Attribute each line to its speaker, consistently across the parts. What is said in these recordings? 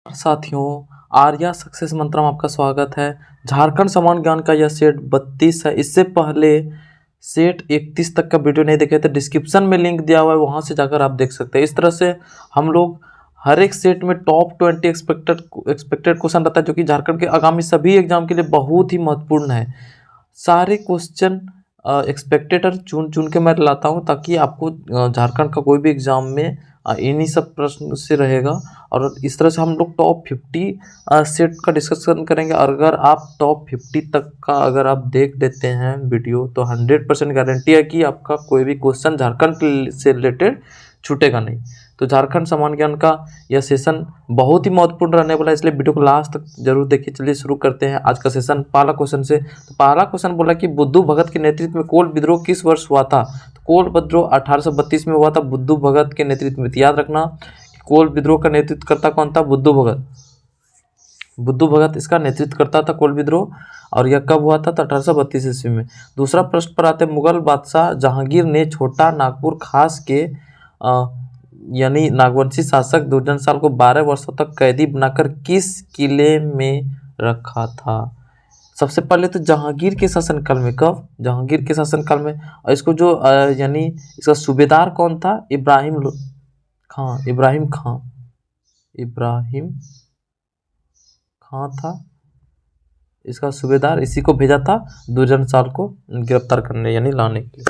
Speaker 1: साथियों, आर्या सक्सेस मंत्र में आपका स्वागत है। झारखंड समान ज्ञान का यह सेट 32 है। इससे पहले सेट 31 तक का वीडियो नहीं देखे तो डिस्क्रिप्शन में लिंक दिया हुआ है, वहां से जाकर आप देख सकते हैं। इस तरह से हम लोग हर एक सेट में टॉप 20 एक्सपेक्टेड क्वेश्चन रहता है, जो कि झारखंड के आगामी सभी एग्जाम के लिए बहुत ही महत्वपूर्ण है। सारे क्वेश्चन एक्सपेक्टेड चुन के मैं लाता हूँ, ताकि आपको झारखंड का कोई भी एग्जाम में इन्हीं सब प्रश्न से रहेगा। और इस तरह से हम लोग टॉप 50 सेट का डिस्कशन करेंगे। और अगर आप टॉप 50 तक का अगर आप देख लेते हैं वीडियो, तो 100% गारंटी है कि आपका कोई भी क्वेश्चन झारखंड से रिलेटेड छूटेगा नहीं। तो झारखंड समान ज्ञान का यह सेशन बहुत ही महत्वपूर्ण रहने वाला है, इसलिए वीडियो को लास्ट तक जरूर देखिए। चलिए शुरू करते हैं आज का सेशन पहला क्वेश्चन से। तो पहला क्वेश्चन बोला कि बुद्धू भगत के नेतृत्व में कोल विद्रोह किस वर्ष हुआ था? तो कोल विद्रोह 1832 में हुआ था, बुद्धू भगत के नेतृत्व में। याद रखना, कोल विद्रोह का नेतृत्व करता कौन था? बुद्धू भगत। बुद्धू भगत इसका नेतृत्व करता था, कोल विद्रोह। और यह कब हुआ था? तो 1832 ईस्वी में। दूसरा प्रश्न पर आते हैं, मुगल बादशाह जहांगीर ने छोटा नागपुर खास के यानी नागवंशी शासक दुर्जन को 12 वर्षों तक कैदी बनाकर किस किले में रखा था? सबसे पहले तो जहांगीर के शासनकाल में। कब? जहांगीर के शासनकाल में। और इसको जो यानी इसका सूबेदार कौन था? इब्राहिम खां था इसका सूबेदार। इसी को भेजा था दुर्जन को गिरफ्तार करने यानी लाने के लिए,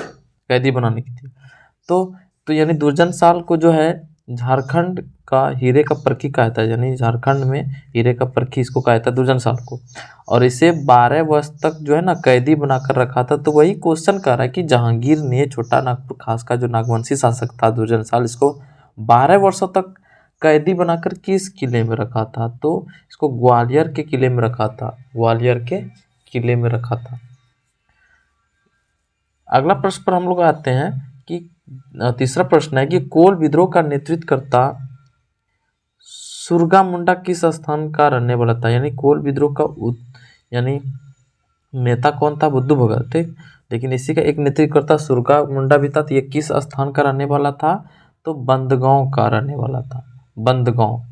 Speaker 1: कैदी बनाने के लिए। तो यानी दुर्जन को जो है झारखंड का हीरे का परखी कहा था, यानी झारखंड में हीरे का परखी इसको कहा था दुर्जन को। और इसे 12 वर्ष तक जो है ना कैदी बनाकर रखा था। तो वही क्वेश्चन कर रहा है कि जहांगीर ने छोटा नागपुर खास का जो नागवंशी शासक था दुर्जन इसको 12 वर्षों तक कैदी बनाकर किस किले में रखा था? तो इसको ग्वालियर के किले में रखा था, ग्वालियर के किले में रखा था। अगला प्रश्न पर हम लोग आते हैं कि तीसरा प्रश्न है कि कोल विद्रोह का नेतृत्व करता सुरगा मुंडा किस स्थान का रहने वाला था? यानी कोल विद्रोह का यानी नेता कौन था? बुद्धू भगत, ठीक। लेकिन इसी का एक नेतृत्वकर्ता सुरगा मुंडा भी था। तो ये किस स्थान का रहने वाला था? तो बंदगांव का रहने वाला था, बंदगांव।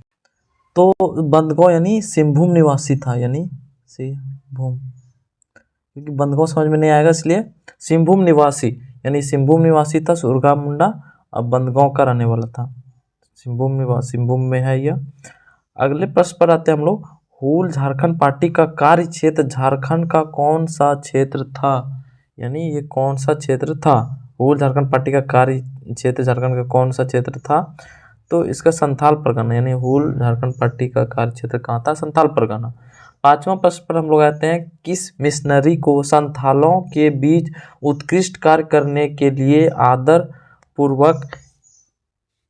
Speaker 1: तो बंदगांव यानी सिंहभूम निवासी था, यानी सिंहभूम, क्योंकि बंदगांव समझ में नहीं आएगा इसलिए सिंहभूम निवासी, यानी सिंहभूम निवासी था सुरगा मुंडा। अब बंदगांव का रहने वाला था, सिंहभूम निवासी, सिंहभूम में है यह। अगले प्रश्न पर आते हैं हम लोग। हूल झारखंड पार्टी का कार्य क्षेत्र झारखंड का कौन सा क्षेत्र था? यानी ये कौन सा क्षेत्र था? हूल झारखंड पार्टी का कार्य क्षेत्र झारखंड का कौन सा क्षेत्र था? तो इसका संथाल परगना, यानी हूल झारखंड पार्टी का कार्य क्षेत्र कहाँ था? संथाल परगना। पांचवा प्रश्न पर हम लोग आते हैं, किस मिशनरी को संथालों के बीच उत्कृष्ट कार्य करने के लिए आदर पूर्वक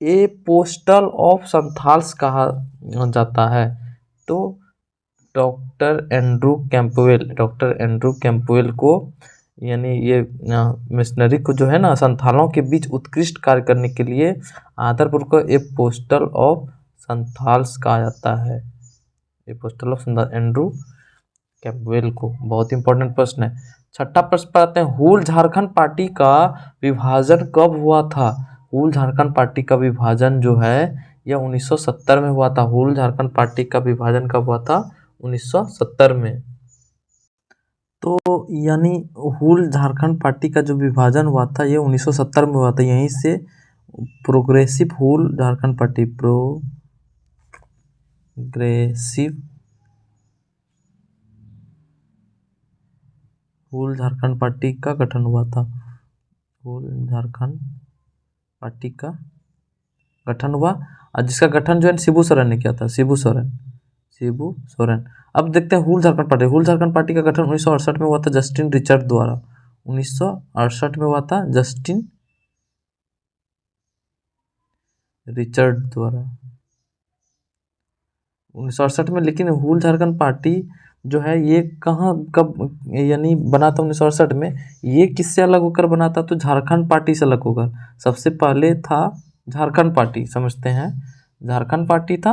Speaker 1: एपोस्टल ऑफ संथाल्स कहा जाता है? तो डॉक्टर एंड्रू कैंपवेल को, यानी ये मिशनरी को जो है ना संथालों के बीच उत्कृष्ट कार्य करने के लिए आदरपूर्वक एपोस्टल ऑफ संथाल्स कहा जाता है, एपोस्टल ऑफ एंड्रू कैंपवेल को। बहुत इंपॉर्टेंट प्रश्न है। छठा प्रश्न पर आते हैं, हूल झारखंड पार्टी का विभाजन कब हुआ था? हूल झारखंड पार्टी का विभाजन जो है यह 1970 में हुआ था। हूल झारखंड पार्टी का विभाजन कब हुआ था? 1970 में। तो यानी हूल झारखंड पार्टी का जो विभाजन हुआ था ये 1970 में हुआ था। यहीं से प्रोग्रेसिव हूल झारखंड पार्टी, प्रोग्रेसिव हूल झारखंड पार्टी का गठन हुआ था। हूल झारखंड पार्टी का गठन हुआ, और जिसका गठन जो है शिबू सोरेन ने किया था, शिबू सोरेन। अब देखते हैं हूल झारखंड पार्टी का गठन 1968 में हुआ था जस्टिन रिचर्ड द्वारा। 1968 में हुआ था जस्टिन रिचर्ड द्वारा, 1968 में। लेकिन हूल झारखंड पार्टी जो है ये कहाँ कब यानी बना था? 1968 में। ये किससे अलग होकर बना था? तो झारखंड पार्टी से अलग होकर। सबसे पहले था झारखंड पार्टी, समझते हैं, झारखंड पार्टी था।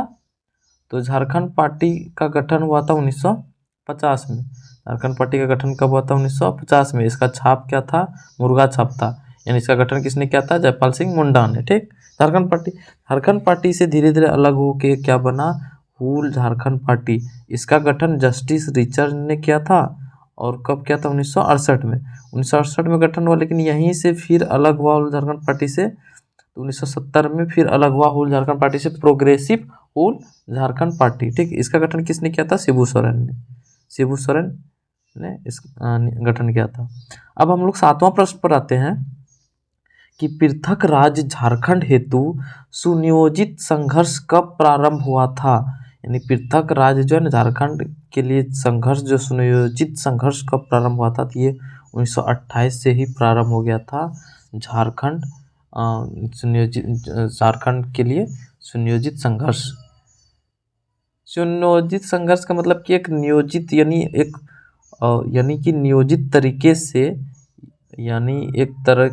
Speaker 1: तो झारखंड पार्टी का गठन हुआ था 1950 में। झारखंड पार्टी का गठन कब हुआ था? 1950 में। इसका छाप क्या था? मुर्गा छाप था। यानी इसका गठन किसने किया था? जयपाल सिंह मुंडा ने, ठीक। झारखंड पार्टी से धीरे धीरे अलग होके क्या बना? हुल झारखंड पार्टी, इसका गठन जस्टिस रिचर्ड ने किया था और कब किया था? 1968 में। 1968 में गठन हुआ, लेकिन यहीं से फिर अलग हुआ हुल झारखंड पार्टी से। तो 1970 में फिर अलग हुआ हुल झारखंड पार्टी से प्रोग्रेसिव हुल झारखंड पार्टी। ठीक, इसका गठन किसने किया था? शिबू सोरेन ने। शिबू सोरेन ने इस गठन किया था। अब हम लोग 7वां प्रश्न पर आते हैं कि पृथक राज्य झारखंड हेतु सुनियोजित संघर्ष कब प्रारंभ हुआ था? यानी पृथक राज्य जो है ना झारखंड के लिए संघर्ष, जो सुनियोजित संघर्ष कब प्रारंभ हुआ था? तो ये 1928 से ही प्रारंभ हो गया था। झारखंड झारखंड के लिए सुनियोजित संघर्ष। सुनियोजित संघर्ष का मतलब कि एक नियोजित यानी कि नियोजित तरीके से, यानी एक तरह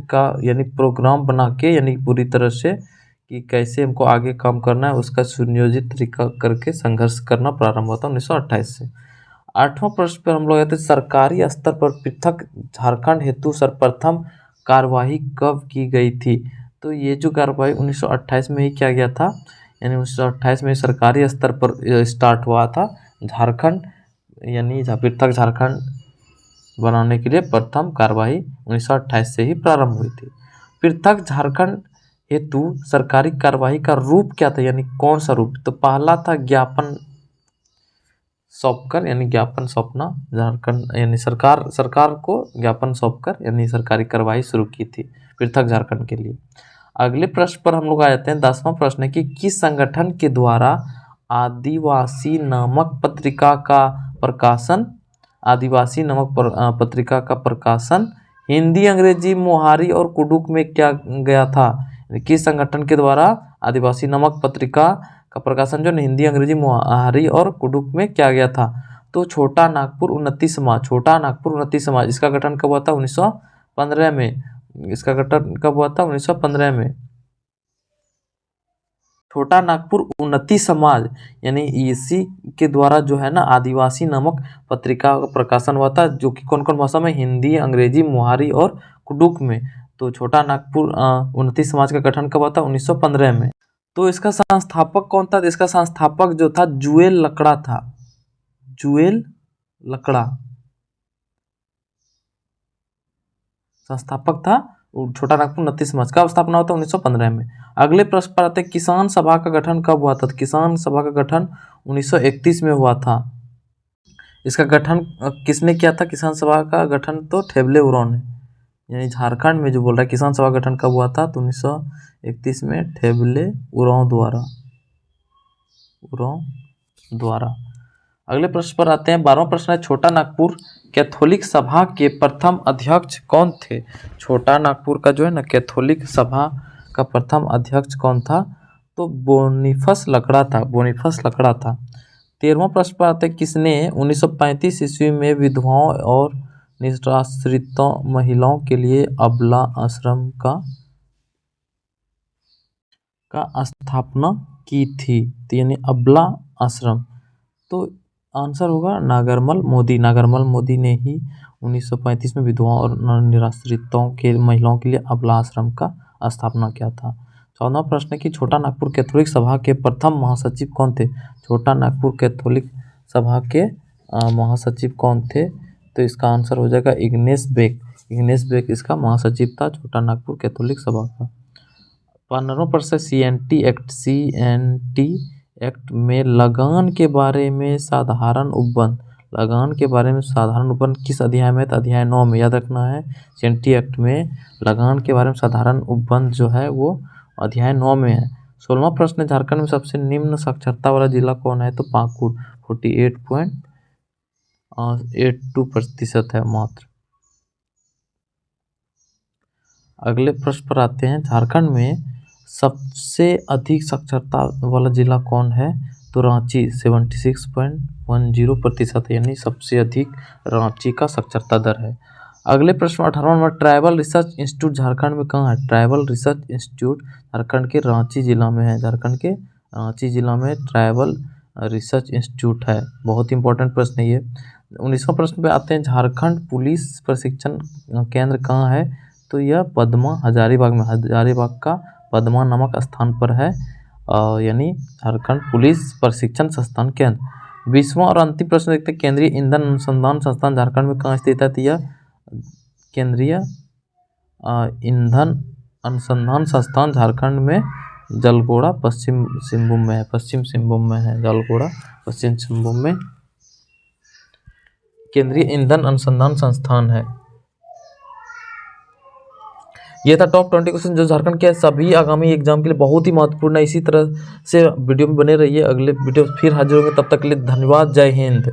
Speaker 1: का यानी प्रोग्राम बना के, यानी पूरी तरह से कि कैसे हमको आगे काम करना है, उसका सुनियोजित तरीका करके संघर्ष करना प्रारंभ हुआ था 1928 से। 8वां प्रश्न पर हम लोग आते हैं, सरकारी स्तर पर पृथक झारखंड हेतु सर्वप्रथम कार्यवाही कब की गई थी? तो ये जो कार्यवाही 1928 में ही किया गया था, यानी 1928 में सरकारी स्तर पर स्टार्ट हुआ था झारखंड, यानी पृथक झारखंड बनाने के लिए प्रथम कार्यवाही 1928 से ही प्रारंभ हुई थी। पृथक झारखंड हेतु सरकारी कार्यवाही का रूप क्या था, यानी कौन सा रूप? तो पहला था ज्ञापन सौंपकर, यानी ज्ञापन सौंपना झारखंड, यानी सरकार को ज्ञापन सौंपकर यानी सरकारी कार्यवाही शुरू की थी पृथक झारखंड के लिए। अगले प्रश्न पर हम लोग आ जाते हैं। 10वां प्रश्न है कि किस संगठन के द्वारा आदिवासी नामक पत्रिका का प्रकाशन हिंदी, अंग्रेजी, मोहारी और कुडुक में किया गया था? किस संगठन के द्वारा आदिवासी नामक पत्रिका का प्रकाशन जो हिंदी, अंग्रेजी, मोहारी और कुडुक में किया गया था? तो छोटा नागपुर उन्नति समाज, इसका गठन कब हुआ था? 1915 में। इसका गठन कब हुआ था? 1915 में। छोटा नागपुर उन्नति समाज, यानी इसी के द्वारा जो है ना आदिवासी नामक पत्रिका का प्रकाशन हुआ था, जो कि कौन कौन भाषा में? हिंदी, अंग्रेजी, मोहारी और कुडुक में। तो छोटा नागपुर उन्नति समाज का गठन कब हुआ था? 1915 में। तो इसका संस्थापक कौन था? इसका संस्थापक जो था जुएल लकड़ा था। जुएल लकड़ा संस्थापक था छोटा नागपुर उन्नति समाज का। स्थापना होता है 1915 में। अगले प्रश्न पर आते हैं, किसान सभा का गठन कब हुआ था? तो किसान सभा का गठन 1931 में हुआ था। इसका गठन किसने किया था? किसान सभा का गठन तो ठेबले उरांव ने, यानी झारखंड में जो बोल रहा है किसान सभा गठन कब हुआ था? तो 1931 में ठेबले उरांव द्वारा। अगले प्रश्न पर आते हैं। 12वां प्रश्न है, छोटा नागपुर कैथोलिक सभा के प्रथम अध्यक्ष कौन थे? छोटा नागपुर का जो है ना कैथोलिक सभा का प्रथम अध्यक्ष कौन था? तो बोनीफस लकड़ा था। 13वां प्रश्न पर आते हैं, किसने 1935 ईस्वी में विधवाओं और निराश्रित महिलाओं के लिए अबला आश्रम का स्थापना की थी? तो यानी अबला आश्रम, तो आंसर होगा नागरमल मोदी ने ही 1935 में विधवाओं और निराश्रितों के महिलाओं के लिए अबला आश्रम का स्थापना किया था। 14वां प्रश्न है कि छोटा नागपुर कैथोलिक सभा के प्रथम महासचिव कौन थे? छोटा नागपुर कैथोलिक सभा के महासचिव कौन थे? तो इसका आंसर हो जाएगा इग्नेस बेक इसका महासचिव था छोटा नागपुर कैथोलिक सभा का। 15वां प्रश्न CNT एक्ट में लगान के बारे में साधारण उपबंध किस अध्याय में? अध्याय 9 में। याद रखना है, CNT एक्ट में लगान के बारे में साधारण उपबंध जो है वो अध्याय 9 में है। 16वां प्रश्न, झारखंड में सबसे निम्न साक्षरता वाला जिला कौन है? तो पाकुड़ 48.82% है मात्र। अगले प्रश्न पर आते हैं, झारखंड में सबसे अधिक साक्षरता वाला जिला कौन है? तो रांची 76.10% है, यानी सबसे अधिक रांची का साक्षरता दर है। अगले प्रश्न 18वां नंबर, ट्राइबल रिसर्च इंस्टीट्यूट झारखंड में कहाँ है? ट्राइबल रिसर्च इंस्टीट्यूट झारखंड के रांची जिला में है। झारखंड के रांची जिला में ट्राइबल रिसर्च इंस्टीट्यूट है। बहुत इंपॉर्टेंट प्रश्न है ये। 19वां प्रश्न पे आते हैं, झारखंड पुलिस प्रशिक्षण केंद्र कहाँ है? तो यह पदमा हजारीबाग में, हजारीबाग का पदमा नामक स्थान पर है। यानी झारखंड पुलिस प्रशिक्षण संस्थान केंद्र। 20वां और अंतिम प्रश्न देखते हैं, केंद्रीय ईंधन अनुसंधान संस्थान झारखंड में कहाँ स्थित है? तो यह केंद्रीय ईंधन अनुसंधान संस्थान झारखंड में जलगोड़ा पश्चिम सिंहभूम में है। पश्चिम सिंहभूम में है जलगोड़ा, पश्चिम सिंहभूम में केंद्रीय ईंधन अनुसंधान संस्थान है। ये था टॉप 20 क्वेश्चन जो झारखंड के सभी आगामी एग्जाम के लिए बहुत ही महत्वपूर्ण है। इसी तरह से वीडियो में बने रहिए, अगले वीडियो फिर हाजिर होंगे, तब तक के लिए धन्यवाद, जय हिंद।